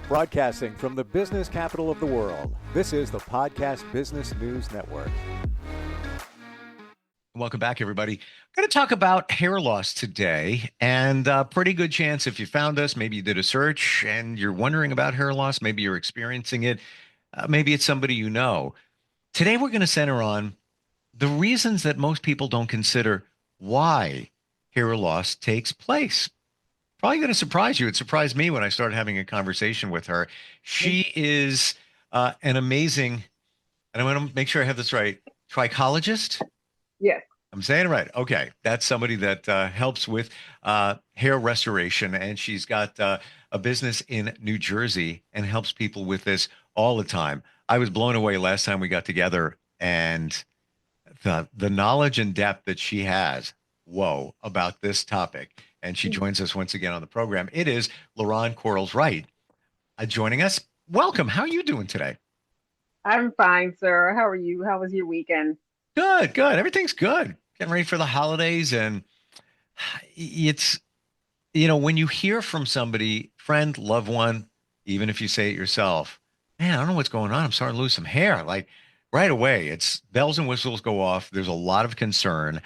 Broadcasting from the business capital of the world, this is the Podcast Business News Network. Welcome back, everybody. I'm going to talk about hair loss today, and a pretty good chance if you found us, maybe you did a search and you're wondering about hair loss, maybe you're experiencing it, maybe it's somebody you know. Today, we're going to center on the reasons that most people don't consider why hair loss takes place. Probably going to surprise you. It surprised me when I started having a conversation with her. She is an amazing, and I want to make sure I have this right, trichologist. Yes. I'm saying it right. Okay. That's somebody that helps with hair restoration. And she's got a business in New Jersey and helps people with this all the time. I was blown away last time we got together, and the knowledge and depth that she has, whoa, about this topic. And she joins us once again on the program. It is LaRonne Quarles Wright joining us. Welcome. How are you doing today? I'm fine, sir. How are you? How was your weekend? Good, good. Everything's good. Getting ready for the holidays. And it's, when you hear from somebody, friend, loved one, even if you say it yourself, man, I don't know what's going on. I'm starting to lose some hair. Like right away, it's bells and whistles go off. There's a lot of concern.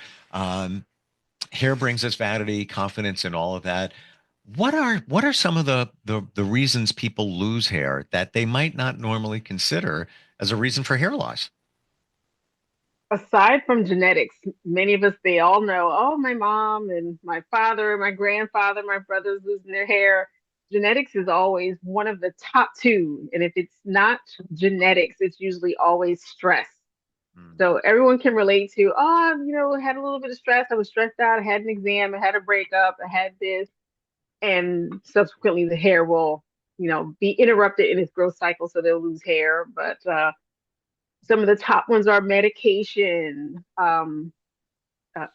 Hair brings us vanity, confidence, and all of that. What are some of the reasons people lose hair that they might not normally consider as a reason for hair loss? Aside from genetics, many of us, they all know, oh, my mom and my father, my grandfather, my brothers losing their hair. Genetics is always one of the top two. And if it's not genetics, it's usually always stress. So everyone can relate to, I had a little bit of stress. I was stressed out. I had an exam. I had a breakup. I had this. And subsequently the hair will, be interrupted in its growth cycle. So they'll lose hair. But some of the top ones are medication,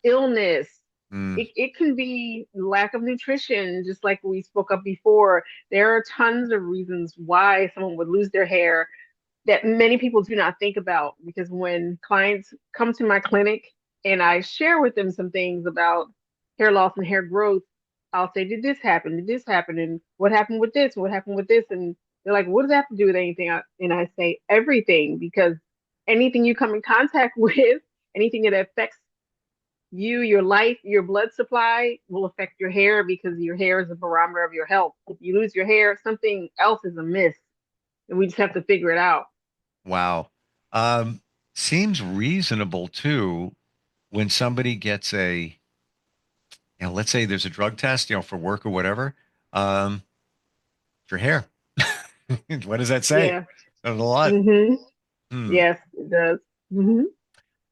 illness. It can be lack of nutrition, just like we spoke of before. There are tons of reasons why someone would lose their hair that many people do not think about, because when clients come to my clinic and I share with them some things about hair loss and hair growth, I'll say, did this happen? Did this happen? And what happened with this? What happened with this? And they're like, what does that have to do with anything? And I say everything, because anything you come in contact with, anything that affects you, your life, your blood supply will affect your hair, because your hair is a barometer of your health. If you lose your hair, something else is amiss, and we just have to figure it out. Wow. Seems reasonable too when somebody gets let's say there's a drug test, for work or whatever. Your hair. What does that say? Yeah. A lot. Yes, it does.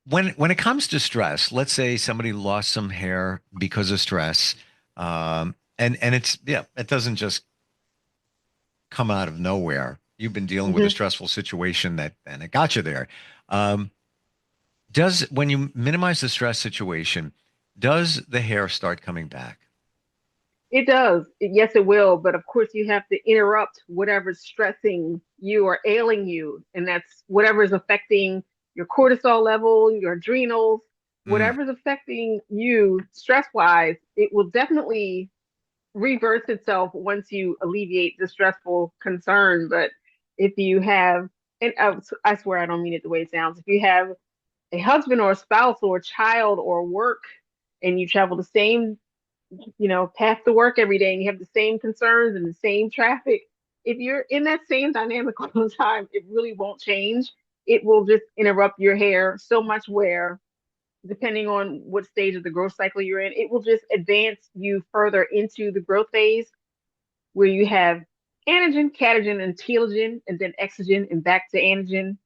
When it comes to stress, let's say somebody lost some hair because of stress, and it doesn't just come out of nowhere. You've been dealing with a stressful situation and it got you there. When you minimize the stress situation, does the hair start coming back? It does. Yes, it will. But of course, you have to interrupt whatever's stressing you or ailing you. And that's whatever's affecting your cortisol level, your adrenals, whatever's affecting you stress-wise, it will definitely reverse itself once you alleviate the stressful concern. But if you have, and I swear I don't mean it the way it sounds, if you have a husband or a spouse or a child or work, and you travel the same, path to work every day, and you have the same concerns and the same traffic, if you're in that same dynamic all the time, it really won't change. It will just interrupt your hair so much where, depending on what stage of the growth cycle you're in, it will just advance you further into the growth phase, where you have anagen, catagen, and telogen, and then exogen, and back to anagen.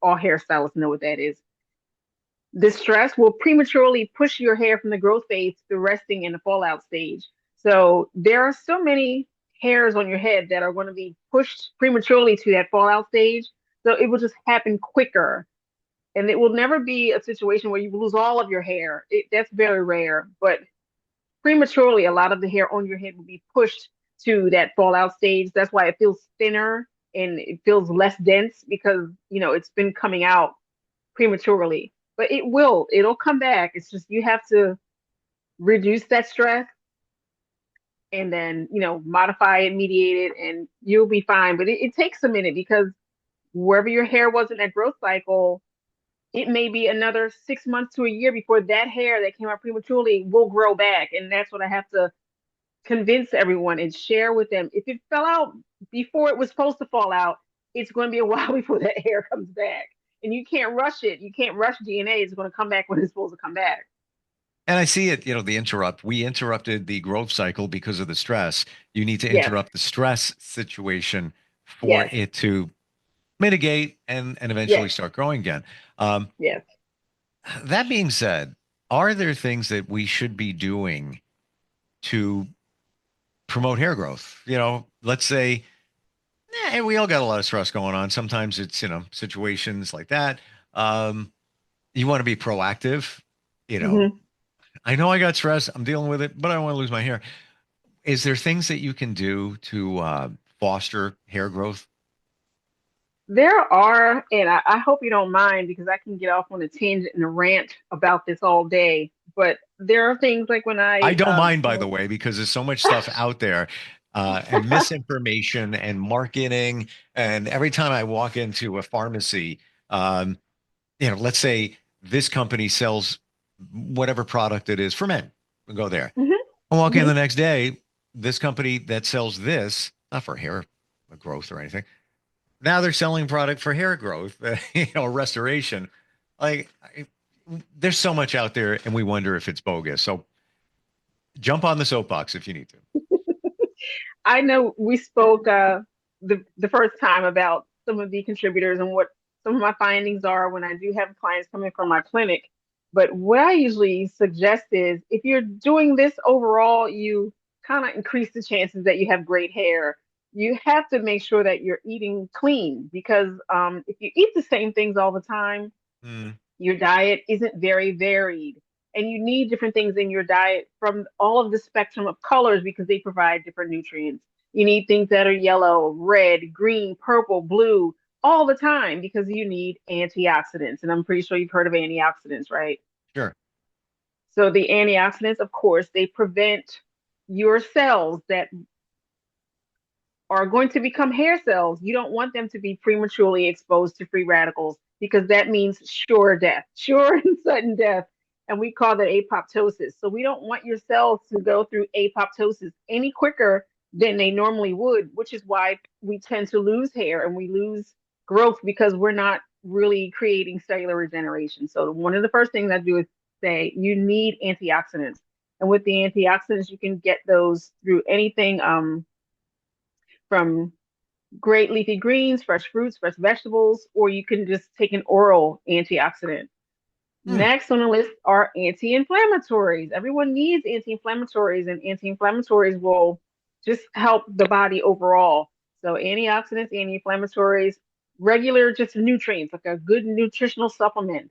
All hairstylists know what that is. The stress will prematurely push your hair from the growth phase to the resting and the fallout stage. So there are so many hairs on your head that are going to be pushed prematurely to that fallout stage. So it will just happen quicker. And it will never be a situation where you lose all of your hair. That's very rare. But prematurely, a lot of the hair on your head will be pushed to that fallout stage. That's why it feels thinner and it feels less dense, because, it's been coming out prematurely. But it'll come back. It's just you have to reduce that stress, and then, modify it, mediate it, and you'll be fine. But it takes a minute because wherever your hair was in that growth cycle, it may be another 6 months to a year before that hair that came out prematurely will grow back. And that's what I have to convince everyone and share with them. If it fell out before it was supposed to fall out, it's going to be a while before that hair comes back. And you can't rush it. You can't rush DNA. It's going to come back when it's supposed to come back. And I see it, we interrupted the growth cycle because of the stress. You need to Yes, interrupt the stress situation for yes, it to mitigate and eventually yes, start growing again. Um, yes. that being said, are there things that we should be doing to promote hair growth? Let's say, we all got a lot of stress going on. Sometimes it's, situations like that. Um, you want to be proactive. You know, hmm I know I got stress. I'm dealing with it, but I don't want to lose my hair. Is there things that you can do to foster hair growth? There are, and I hope you don't mind because I can get off on a tangent and a rant about this all day. But there are things like when I I, don't mind, by the way, because there's so much stuff out there and misinformation and marketing. And every time I walk into a pharmacy, um, let's say this company sells whatever product it is for men. We go there. hmm I walk in hmm the next day, this company that sells this, not for hair growth or anything. Now they're selling product for hair growth, restoration. Like, there's so much out there, and we wonder if it's bogus. So jump on the soapbox if you need to. I know we spoke the first time about some of the contributors and what some of my findings are when I do have clients coming from my clinic. But what I usually suggest is if you're doing this overall, you kind of increase the chances that you have great hair. You have to make sure that you're eating clean because if you eat the same things all the time, Mm, your diet isn't very varied. And you need different things in your diet from all of the spectrum of colors because they provide different nutrients. You need things that are yellow, red, green, purple, blue all the time because you need antioxidants. And I'm pretty sure you've heard of antioxidants, right? sure. So the antioxidants, of course, they prevent your cells that are going to become hair cells. You don't want them to be prematurely exposed to free radicals because that means sure death, sure and sudden death. And we call that apoptosis. So we don't want your cells to go through apoptosis any quicker than they normally would, which is why we tend to lose hair and we lose growth because we're not really creating cellular regeneration. So one of the first things I do is say you need antioxidants. And with the antioxidants, you can get those through anything from great leafy greens, fresh fruits, fresh vegetables, or you can just take an oral antioxidant. Hmm. Next on the list are anti-inflammatories. Everyone needs anti-inflammatories, and anti-inflammatories will just help the body overall. So antioxidants, anti-inflammatories, regular just nutrients, like a good nutritional supplement.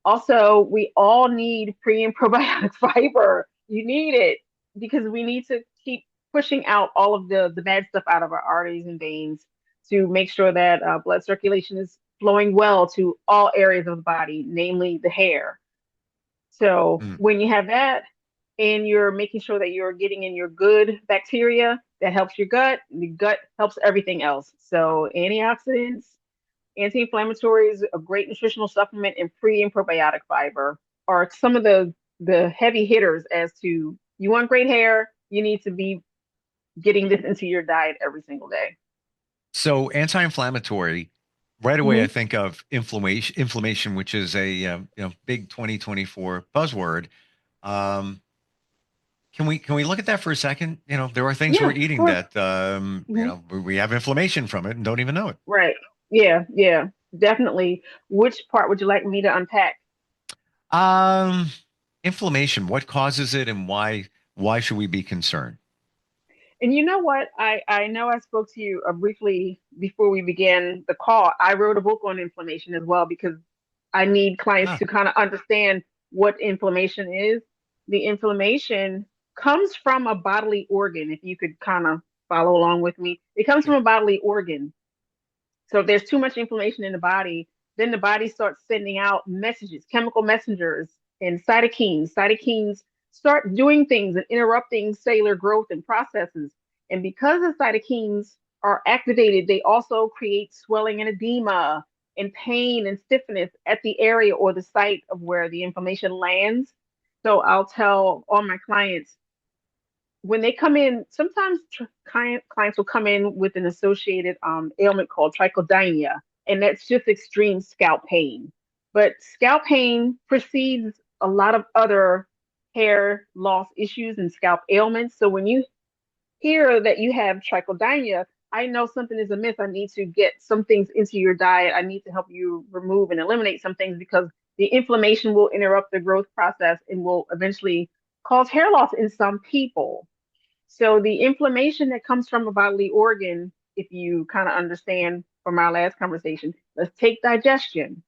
Also, we all need pre and probiotic fiber. You need it because we need to keep pushing out all of the bad stuff out of our arteries and veins to make sure that blood circulation is flowing well to all areas of the body, namely the hair. So Mm. when you have that and you're making sure that you're getting in your good bacteria, that helps your gut. The gut helps everything else. So antioxidants, anti-inflammatories, a great nutritional supplement, and pre and probiotic fiber are some of the heavy hitters as to you want great hair, you need to be getting this into your diet every single day. So anti-inflammatory, right away, I Mm-hmm. think of inflammation, which is a big 2024 buzzword. Um, can we look at that for a second? There are things Yeah, we're of eating course. that hmm we have inflammation from it and don't even know it. Right. Yeah, yeah, definitely. Which part would you like me to unpack? Um, inflammation, what causes it and why should we be concerned? And you know what? I know I spoke to you briefly before we began the call. I wrote a book on inflammation as well because I need clients Ah, to kind of understand what inflammation is. The inflammation comes from a bodily organ. If you could kind of follow along with me, it comes from sure. a bodily organ. So if there's too much inflammation in the body, then the body starts sending out messages, chemical messengers, and cytokines. Cytokines start doing things and interrupting cellular growth and processes. And because the cytokines are activated, they also create swelling and edema and pain and stiffness at the area or the site of where the inflammation lands. So I'll tell all my clients when they come in, sometimes clients will come in with an associated ailment called trichodynia, and that's just extreme scalp pain. But scalp pain precedes a lot of other hair loss issues and scalp ailments. So when you hear that you have trichodynia, I know something is amiss. I need to get some things into your diet. I need to help you remove and eliminate some things because the inflammation will interrupt the growth process and will eventually cause hair loss in some people. So the inflammation that comes from a bodily organ, if you kind of understand from our last conversation, let's take digestion.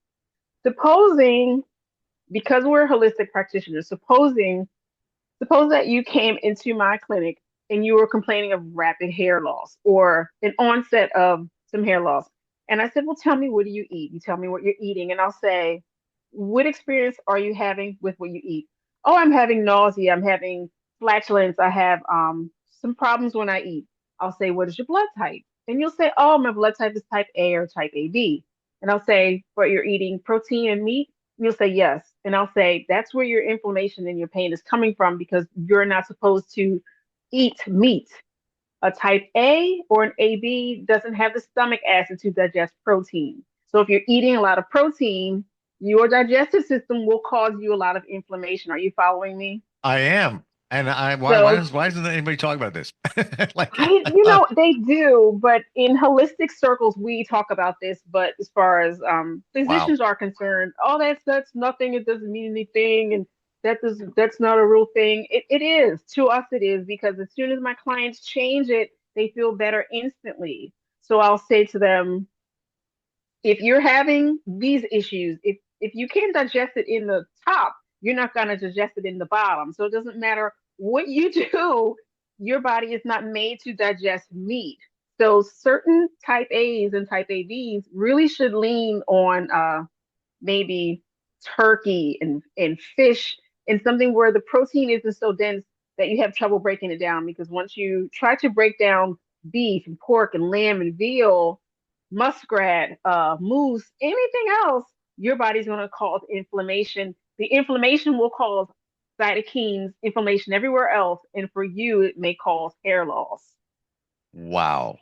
Supposing, because we're holistic practitioners, suppose that you came into my clinic and you were complaining of rapid hair loss or an onset of some hair loss. And I said, well, tell me, what do you eat? You tell me what you're eating. And I'll say, what experience are you having with what you eat? Oh, I'm having nausea. I'm having flatulence. I have some problems when I eat. I'll say, what is your blood type? And you'll say, oh, my blood type is type A or type AB. And I'll say, but you're eating protein and meat? And you'll say, yes. And I'll say, that's where your inflammation and your pain is coming from because you're not supposed to eat meat. A type A or an AB doesn't have the stomach acid to digest protein. So if you're eating a lot of protein, your digestive system will cause you a lot of inflammation. Are you following me? I am. And So why doesn't anybody talk about this? Like, they do, but in holistic circles, we talk about this. But as far as wow. physicians are concerned, oh, that's nothing. It doesn't mean anything, and that's not a real thing. It is to us. It is because as soon as my clients change it, they feel better instantly. So I'll say to them, if you're having these issues, if you can't digest it in the top, you're not going to digest it in the bottom. So it doesn't matter what you do, your body is not made to digest meat. So certain type A's and type ABs really should lean on maybe turkey and fish and something where the protein isn't so dense that you have trouble breaking it down. Because once you try to break down beef and pork and lamb and veal, muskrat, moose, anything else, your body's going to cause inflammation. The inflammation will cause cytokines, inflammation everywhere else, and for you, it may cause hair loss. Wow.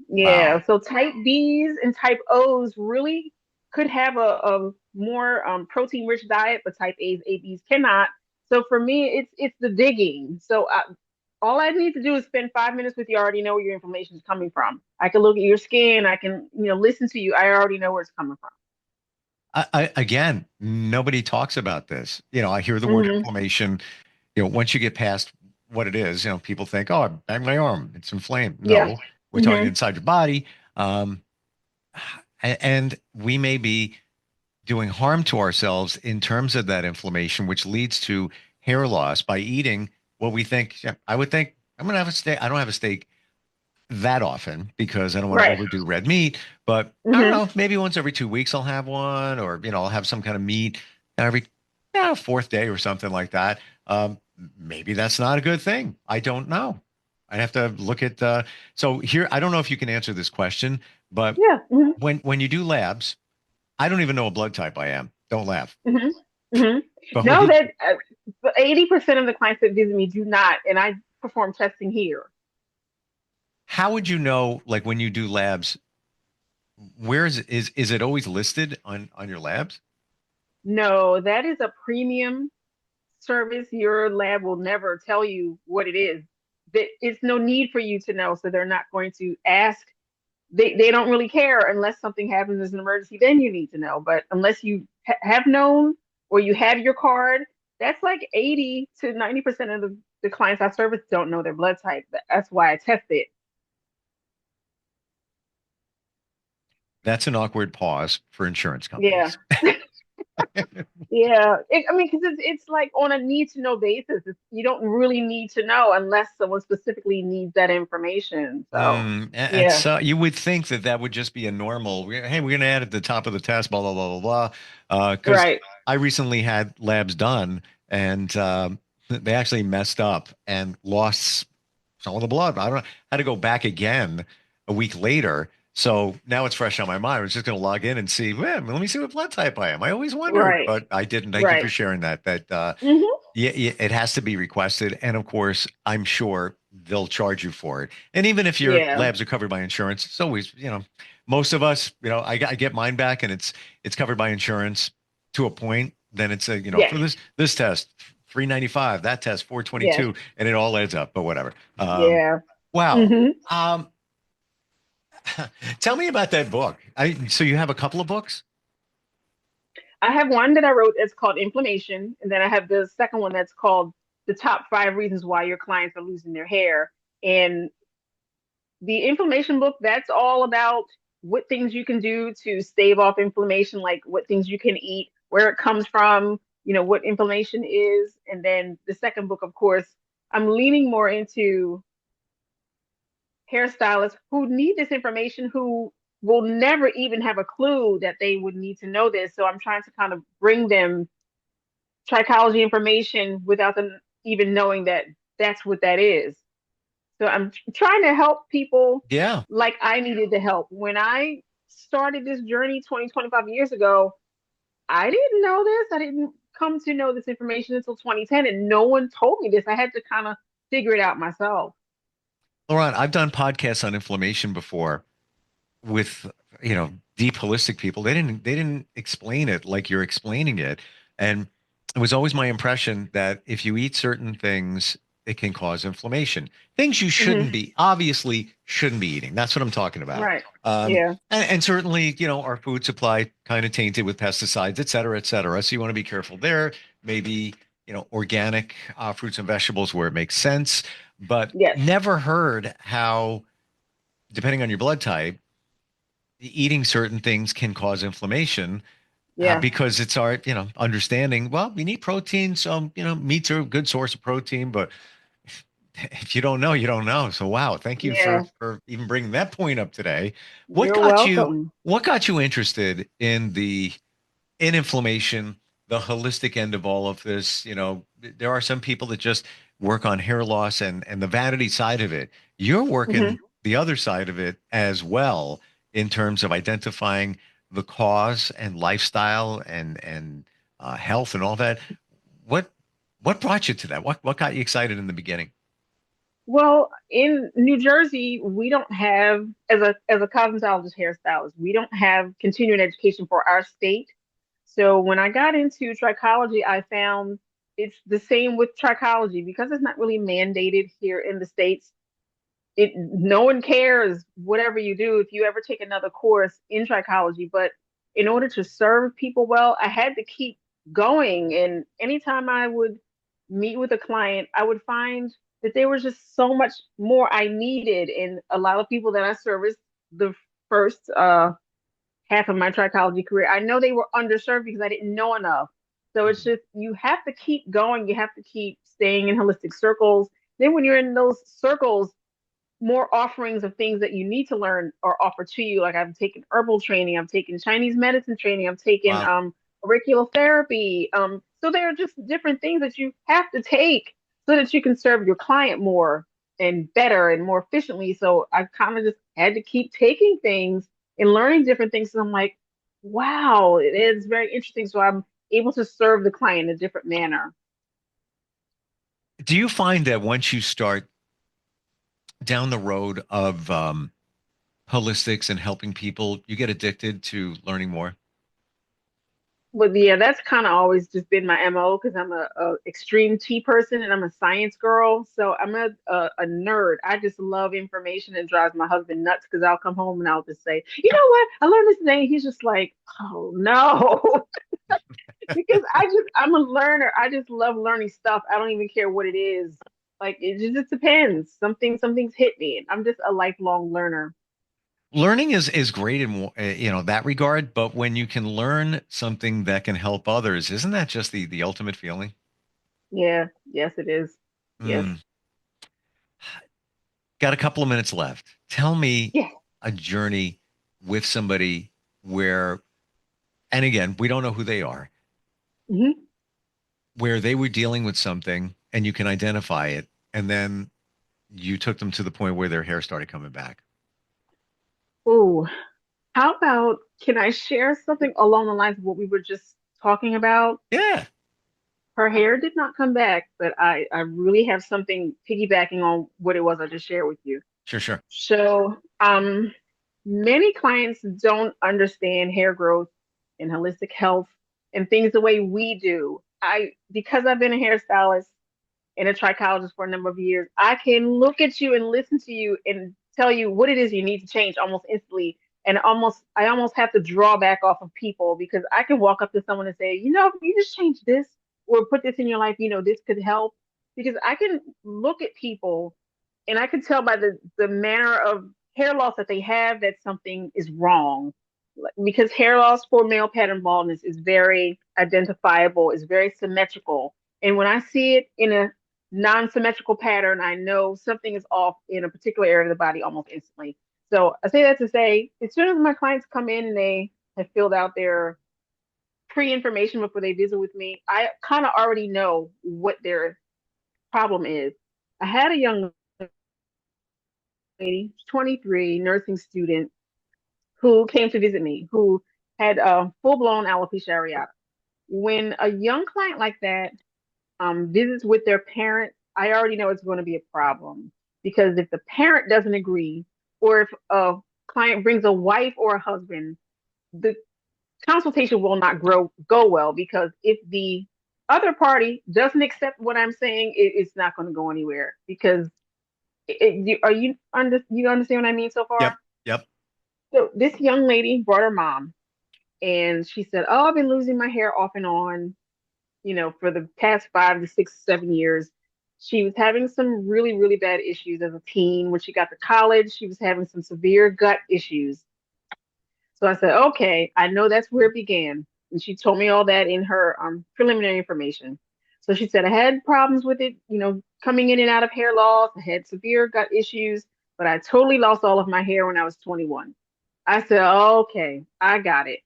Yeah, Wow. so type B's and type O's really could have a more protein rich diet, but type A's, AB's cannot. So for me, it's the digging. All I need to do is spend 5 minutes with you. I already know where your information is coming from. I can look at your skin. I can, listen to you. I already know where it's coming from. Again, nobody talks about this. I hear the word Hmm. inflammation. Once you get past what it is, people think, oh, I banged my arm. It's inflamed. Yeah. No, we're talking Hmm. inside your body. Um, and we may be doing harm to ourselves in terms of that inflammation, which leads to hair loss by eating what we think. Yeah, I would think I'm going to have a steak. I don't have a steak that often because I don't want to Right. overdo red meat, but I don't Hmm. know, maybe once every 2 weeks I'll have one, or I'll have some kind of meat every fourth day or something like that. Maybe that's not a good thing. I don't know. I'd have to look at so here, I don't know if you can answer this question, but Yeah. Hmm. when you do labs, I don't even know what blood type I am. Don't laugh. Hmm. Hmm. But when No, you, that 80% of the clients that visit me do not, and I perform testing here. how would you know, like when you do labs, where is it always listed on your labs? No, that is a premium service. Your lab will never tell you what it is. It's no need for you to know, so they're not going to ask. They don't really care unless something happens as an emergency. Then you need to know. But unless you have known or you have your card, that's like 80 to 90% of the clients I service don't know their blood type. That's why I test it. That's an awkward pause for insurance Yeah. companies. Yeah, I mean, because it's like on a need to know basis. You don't really need to know unless someone specifically needs that information. So, And yeah, so you would think that that would just be a normal, hey, we're going to add at the top of the test, blah, blah. Because right. I recently had labs done and they actually messed up and lost some of the blood. I don't know. I had to go back again a week later. So now it's fresh on my mind. I was just going to log in and see, well, let me see what blood type I am. I always wondered, Right. but I didn't. Thank you for Right. sharing that. Hmm. Yeah, yeah, it has to be requested. And of course, I'm sure they'll charge you for it. And even if your Yeah. labs are covered by insurance, it's always, most of us, I get mine back and it's covered by insurance to a point. Then it's for Yes. this test, 395, that test, Yes. 422, and it all adds up, but whatever. Yeah. Wow. Hmm. Um, tell me about that book. So you have a couple of books? I have one that I wrote that's called Inflammation, and then I have the second one that's called The Top 5 Reasons Why Your Clients Are Losing Their Hair. And the inflammation book, that's all about what things you can do to stave off inflammation, like what things you can eat, where it comes from, what inflammation is. And then the second book, of course, I'm leaning more into hairstylists who need this information, who will never even have a clue that they would need to know this. So I'm trying to kind of bring them trichology information without them even knowing that that's what that is. So I'm trying to help people Yeah. like I needed the help. When I started this journey 20, 25 years ago, I didn't know this. I didn't come to know this information until 2010, and no one told me this. I had to kind of figure it out myself. LaRonne, I've done podcasts on inflammation before with, deep holistic people. They didn't explain it like you're explaining it. And it was always my impression that if you eat certain things, it can cause inflammation. Things you Hmm. obviously shouldn't be eating. That's what I'm talking about. Right. Yeah. And certainly, our food supply kind of tainted with pesticides, et cetera, et cetera. So you want to be careful there. Maybe, organic fruits and vegetables where it makes sense, but Yes. never heard how, depending on your blood type, eating certain things can cause inflammation Yeah. because it's our, understanding. Well, we need protein, so meats are a good source of protein. But if you don't know, you don't know. So wow, thank you Yeah. for even bringing that point up today. What You're got you welcome. what got you interested in inflammation, the holistic end of all of this? There are some people that just work on hair loss and the vanity side of it. You're Hmm. working the other side of it as well in terms of identifying the cause and lifestyle and health and all that. What what brought you to that? What got you excited in the beginning? Well, in New Jersey, we don't have, as a cosmetologist hairstylist, we don't have continuing education for our state. So when I got into trichology, I found it's the same with trichology because it's not really mandated here in the States. No one cares whatever you do if you ever take another course in trichology. But in order to serve people well, I had to keep going. And anytime I would meet with a client, I would find that there was just so much more I needed. And a lot of people that I serviced the first half of my trichology career, I know they were underserved because I didn't know enough. So it's Mhm. just you have to keep going. You have to keep staying in holistic circles. Then when you're in those circles, more offerings of things that you need to learn are offered to you. Like I've taken herbal training, I've taken Chinese medicine training, I've taken Wow. auricular therapy. So there are just different things that you have to take so that you can serve your client more and better and more efficiently. So I kind of just had to keep taking things and learning different things. And I'm like, wow, it is very interesting. So I'm able to serve the client in a different manner. Do you find that once you start down the road of holistics and helping people, you get addicted to learning more? But yeah, that's kind of always just been my MO because I'm a extreme tea person and I'm a science girl. So I'm a nerd. I just love information and drives my husband nuts because I'll come home and I'll just say, you know what? I learned this today. He's just like, oh no. Because I'm a learner. I just love learning stuff. I don't even care what it is. Like it just depends. Something's hit me. I'm just a lifelong learner. Learning is great in that regard, but when you can learn something that can help others, isn't that just the ultimate feeling? Yeah, yes, it is. Yes. Mm. Got a couple of minutes left. Tell me Yeah. a journey with somebody where, and again, we don't know who they are, Hmm. where they were dealing with something. and you can identify it, and then you took them to the point where their hair started coming back. Oh, how about can I share something along the lines of what we were just talking about? Yeah, Her hair did not come back, but I really have something piggybacking on what it was I just shared with you. sure, sure. So, many clients don't understand hair growth and holistic health and things the way we do. Because I've been a hairstylist and a trichologist for a number of years, I can look at you and listen to you and tell you what it is you need to change almost instantly. And I almost have to draw back off of people because I can walk up to someone and say, if you just change this or put this in your life, this could help. Because I can look at people and I can tell by the manner of hair loss that they have that something is wrong. Because hair loss for male pattern baldness is very identifiable, is very symmetrical. And when I see it in a non-symmetrical pattern, I know something is off in a particular area of the body almost instantly. So I say that to say, as soon as my clients come in and they have filled out their pre-information before they visit with me, I kind of already know what their problem is. I had a young lady, 23, nursing student, who came to visit me, who had a full-blown alopecia areata. When a young client like that visits with their parent, I already know it's going to be a problem because if the parent doesn't agree, or if a client brings a wife or a husband, the consultation will not go well because if the other party doesn't accept what I'm saying, it's not going to go anywhere because you understand what I mean so Yep, far? yep. So this young lady brought her mom and she said, "Oh, I've been losing my hair off and on, for the past 5 to 6, 7 years." She was having some really, really bad issues as a teen. When she got to college, she was having some severe gut issues. So I said, okay, I know that's where it began. And she told me all that in her preliminary information. So she said, I had problems with it, coming in and out of hair loss. I had severe gut issues, but I totally lost all of my hair when I was 21. I said, okay, I got it.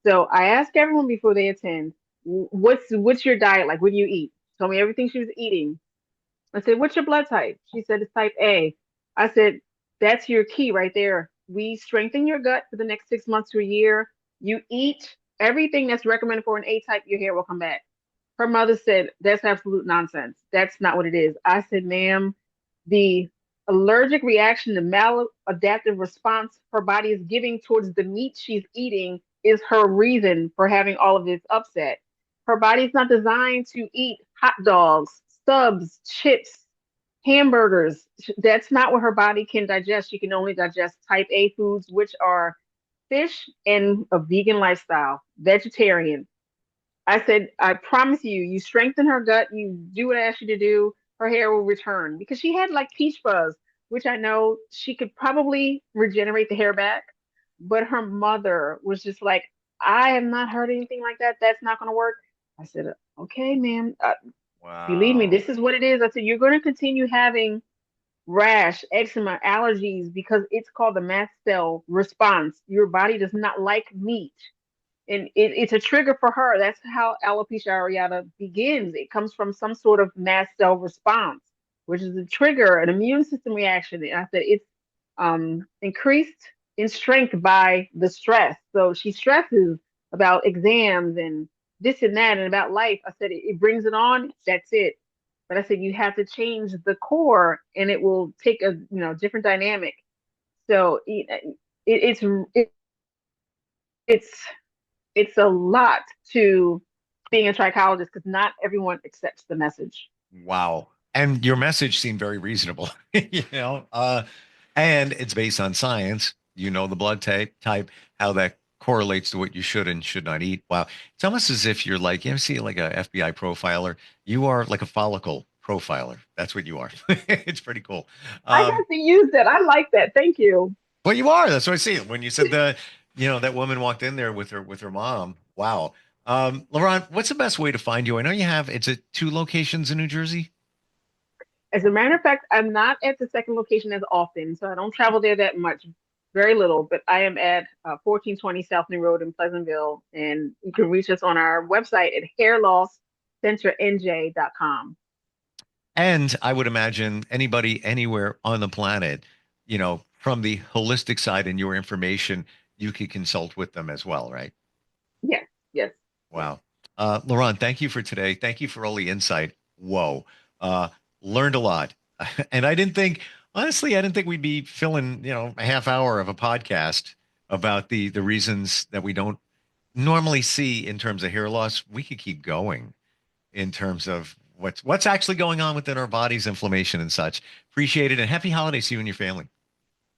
So I ask everyone before they attend, what's your diet like? What do you eat? Told me everything she was eating. I said, what's your blood type? She said, it's type A. I said, that's your key right there. We strengthen your gut for the next 6 months to a year. You eat everything that's recommended for an A type, your hair will come back. Her mother said, that's absolute nonsense. That's not what it is. I said, ma'am, the allergic reaction, the maladaptive response her body is giving towards the meat she's eating is her reason for having all of this upset. Her body's not designed to eat hot dogs, subs, chips, hamburgers. That's not what her body can digest. She can only digest type A foods, which are fish and a vegan lifestyle, vegetarian. I said, I promise you, you strengthen her gut, you do what I asked you to do, her hair will return because she had like peach fuzz, which I know she could probably regenerate the hair back. But her mother was just like, I have not heard anything like that. That's not going to work. I said, okay, ma'am. Believe me, Wow. this is what it is. I said, you're going to continue having rash, eczema, allergies because it's called the mast cell response. Your body does not like meat and it's a trigger for her. That's how alopecia areata begins. It comes from some sort of mast cell response, which is a trigger, an immune system reaction. And I said it's increased in strength by the stress. So she stresses about exams and this and that and about life. I said it brings it on. That's it. But I said you have to change the core, and it will take a different dynamic. So it's it, it's it's a lot to being a trichologist because not everyone accepts the message. Wow. And your message seemed very reasonable, and it's based on science. You know the blood type, how that correlates to what you should and should not eat. Wow. It's almost as if you're like, see, like a FBI profiler. You are like a follicle profiler. That's what you are. It's pretty cool. I have Um, to use that. I like that. Thank you. well, you are. That's what I see. When you said that woman walked in there with her mom. Wow. LaRonne, what's the best way to find you? I know you have, it's at two locations in New Jersey. As a matter of fact, I'm not at the second location as often, so I don't travel there that much, very little. But I am at 1420 South New Road in Pleasantville, and you can reach us on our website at hairlosscenternj.com. And I would imagine anybody anywhere on the planet, from the holistic side and your information, you could consult with them as well, right? Yes, yes. Wow. LaRonne, thank you for today. Thank you for all the insight. Whoa. Learned a lot. And honestly, I didn't think we'd be filling, a half hour of a podcast about the reasons that we don't normally see in terms of hair loss. We could keep going in terms of what's actually going on within our bodies, inflammation and such. Appreciate it. And happy holidays to you and your family.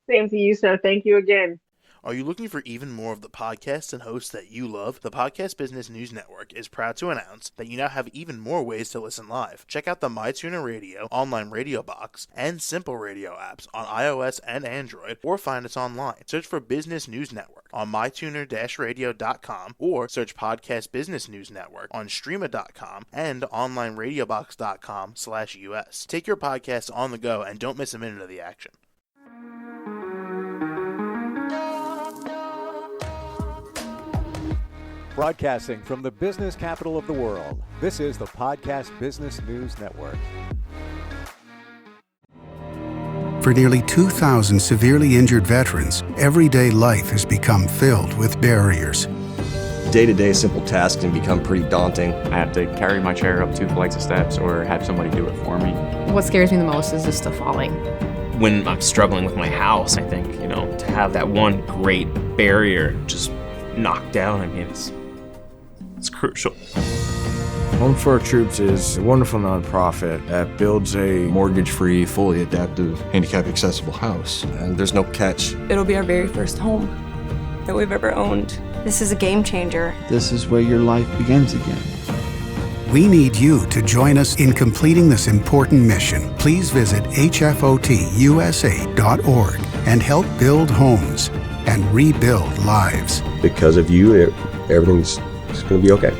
Same to you, sir. Thank you again. Are you looking for even more of the podcasts and hosts that you love? The Podcast Business News Network is proud to announce that you now have even more ways to listen live. Check out the MyTuner Radio, online radio box, and Simple Radio apps on iOS and Android, or find us online. Search for Business News Network on mytuner-radio.com, or search Podcast Business News Network on streama.com and onlineradiobox.com/US. Take your podcast on the go and don't miss a minute of the action. Broadcasting from the business capital of the world, this is the Podcast Business News Network. For nearly 2,000 severely injured veterans, everyday life has become filled with barriers. Day-to-day simple tasks can become pretty daunting. I have to carry my chair up 2 flights of steps or have somebody do it for me. What scares me the most is just the falling. When I'm struggling with my house, I think, to have that one great barrier just knocked down, it's crucial. Home for Our Troops is a wonderful nonprofit that builds a mortgage-free, fully adaptive, handicap-accessible house. And there's no catch. It'll be our very first home that we've ever owned. This is a game changer. This is where your life begins again. We need you to join us in completing this important mission. Please visit hfotusa.org and help build homes and rebuild lives. Because of you, everything's going to be okay.